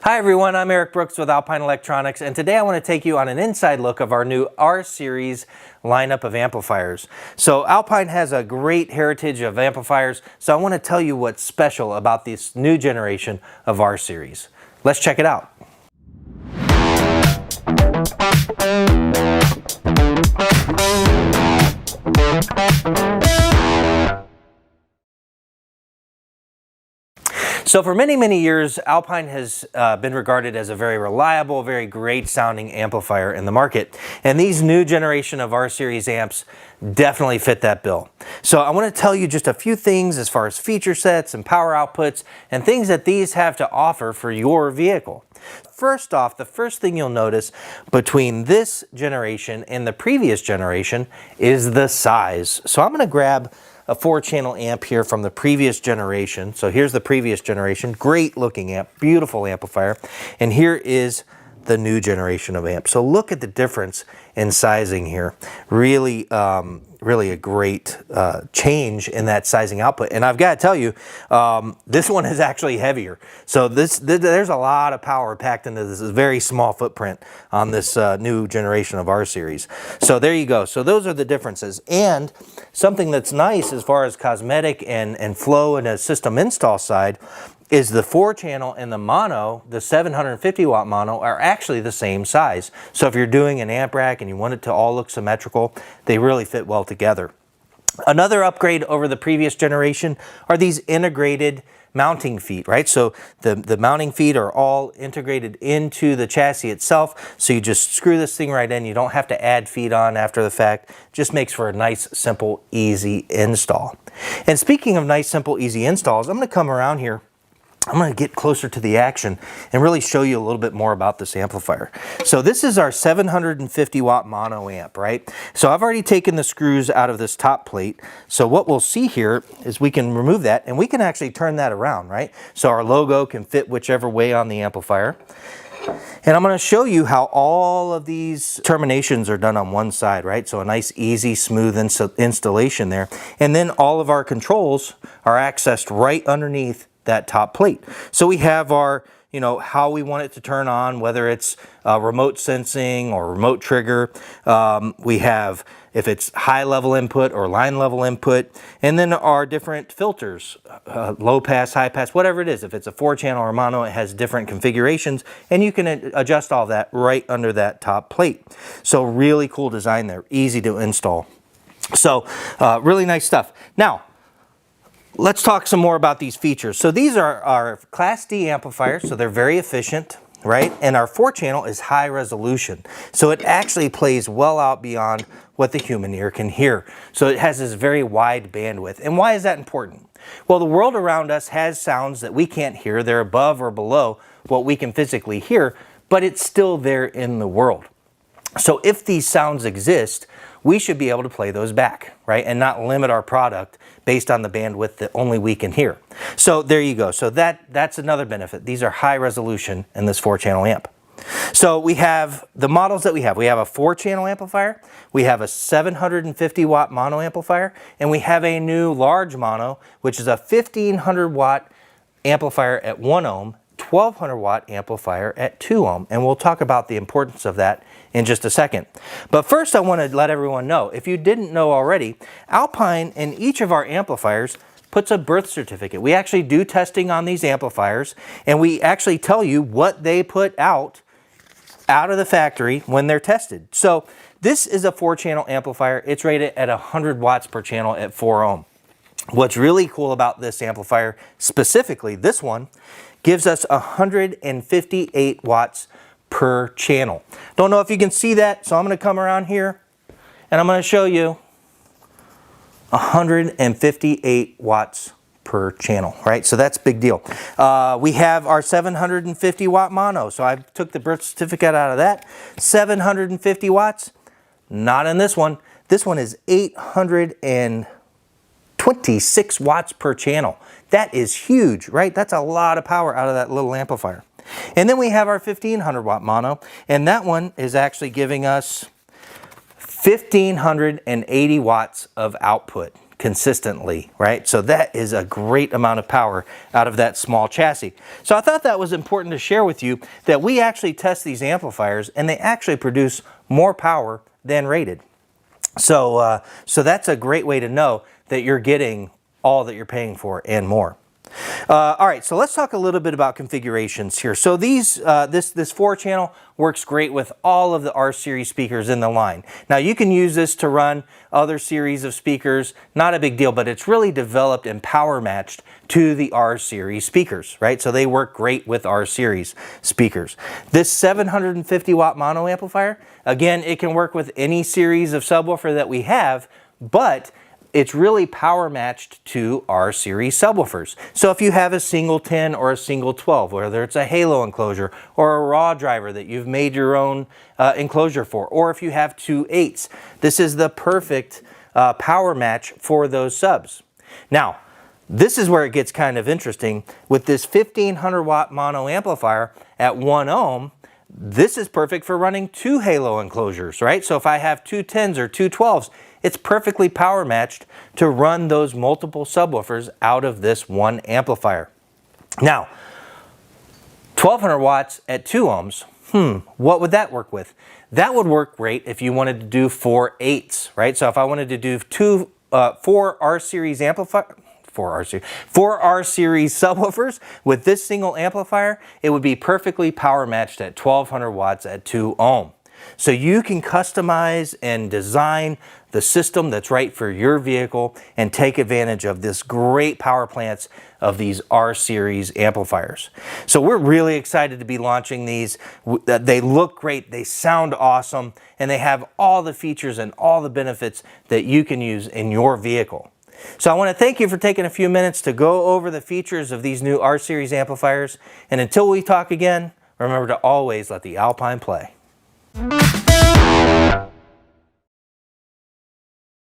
Hi everyone, I'm Eric Brooks with Alpine Electronics, and today I want to take you on an inside look of our new R-Series lineup of amplifiers. So Alpine has a great heritage of amplifiers, so I want to tell you what's special about this new generation of R-Series. Let's check it out. So for many years, Alpine has been regarded as a very reliable, very great sounding amplifier in the market. And these new generation of R-Series amps definitely fit that bill. So I want to tell you just a few things as far as feature sets and power outputs and things that these have to offer for your vehicle. First off, the first thing you'll notice between this generation and the previous generation is the size. So I'm going to grab a 4-channel amp here from the previous generation. So here's the previous generation, great looking amp, beautiful amplifier. And here is the new generation of amps. So look at the difference in sizing here. Really, really a great change in that sizing output. And I've got to tell you, this one is actually heavier. So there's a lot of power packed into this very small footprint on this new generation of R-Series. So there you go. So those are the differences. And something that's nice as far as cosmetic and flow and a system install side is the 4-channel and the mono, the 750 watt mono, are actually the same size. So if you're doing an amp rack and you want it to all look symmetrical, they really fit well together. Another upgrade over the previous generation are these integrated mounting feet, right? So the mounting feet are all integrated into the chassis itself. So you just screw this thing right in. You don't have to add feet on after the fact. Just makes for a nice, simple, easy install. And speaking of nice, simple, easy installs, I'm going to come around here. I'm going to get closer to the action and really show you a little bit more about this amplifier. So this is our 750 watt mono amp, right? So I've already taken the screws out of this top plate. So what we'll see here is we can remove that and we can actually turn that around, right? So our logo can fit whichever way on the amplifier. And I'm going to show you how all of these terminations are done on one side, right? So a nice, easy, smooth installation there. And then all of our controls are accessed right underneath that top plate. So we have our, how we want it to turn on, whether it's remote sensing or remote trigger. We have if it's high level input or line level input, and then our different filters, low pass, high pass, whatever it is. If it's a 4-channel or mono, it has different configurations, and you can adjust all that right under that top plate. So really cool design there, easy to install. So really nice stuff. Now, let's talk some more about these features. So these are our Class D amplifiers, so they're very efficient, right? And our 4-channel is high resolution. So it actually plays well out beyond what the human ear can hear. So it has this very wide bandwidth. And why is that important? Well, the world around us has sounds that we can't hear. They're above or below what we can physically hear, but it's still there in the world. So if these sounds exist, we should be able to play those back, right? And not limit our product based on the bandwidth that only we can hear. So there you go. So that's another benefit. These are high resolution in this 4-channel amp. So we have the models that we have. We have a 4-channel amplifier, we have a 750 watt mono amplifier, and we have a new large mono, which is a 1500 watt amplifier at 1 ohm, 1200 watt amplifier at 2 ohm. And we'll talk about the importance of that in just a second. But first I want to let everyone know, if you didn't know already, Alpine in each of our amplifiers puts a birth certificate. We actually do testing on these amplifiers, and we actually tell you what they put out of the factory when they're tested. So this is a 4-channel amplifier. It's rated at 100 watts per channel at 4 ohm. What's really cool about this amplifier, specifically this one, gives us 158 watts per channel. Don't know if you can see that, so I'm going to come around here and I'm going to show you 158 watts per channel, right? So that's a big deal. We have our 750 watt mono. So I took the birth certificate out of that. 750 watts, not in this one. This one is 826 watts per channel. That is huge, right? That's a lot of power out of that little amplifier. And then we have our 1500 watt mono, and that one is actually giving us 1580 watts of output. consistently, right? So that is a great amount of power out of that small chassis. So I thought that was important to share with you that we actually test these amplifiers and they actually produce more power than rated. So that's a great way to know that you're getting all that you're paying for and more. All right, so let's talk a little bit about configurations here. So this 4-channel works great with all of the R-Series speakers in the line. Now you can use this to run other series of speakers, not a big deal, but it's really developed and power matched to the R-Series speakers, right? So they work great with R-Series speakers. This 750 watt mono amplifier, again, it can work with any series of subwoofer that we have, but it's really power matched to R-Series subwoofers. So if you have a single 10 or a single 12, whether it's a halo enclosure or a raw driver that you've made your own enclosure for, or if you have two 8s, this is the perfect power match for those subs. Now, this is where it gets kind of interesting. With this 1500 watt mono amplifier at 1 ohm, this is perfect for running two halo enclosures, right? So if I have two 10s or two 12s, it's perfectly power matched to run those multiple subwoofers out of this one amplifier. Now, 1200 watts at 2 ohms, what would that work with? That would work great if you wanted to do 4 8s, right? So if I wanted to do 4 R-Series amplifier, 4 R-Series subwoofers with this single amplifier, it would be perfectly power matched at 1200 watts at 2 ohm. So you can customize and design the system that's right for your vehicle and take advantage of this great power plants of these R-Series amplifiers. So we're really excited to be launching these. They look great, they sound awesome, and they have all the features and all the benefits that you can use in your vehicle. So I want to thank you for taking a few minutes to go over the features of these new R-Series amplifiers. And until we talk again, remember to always let the Alpine play.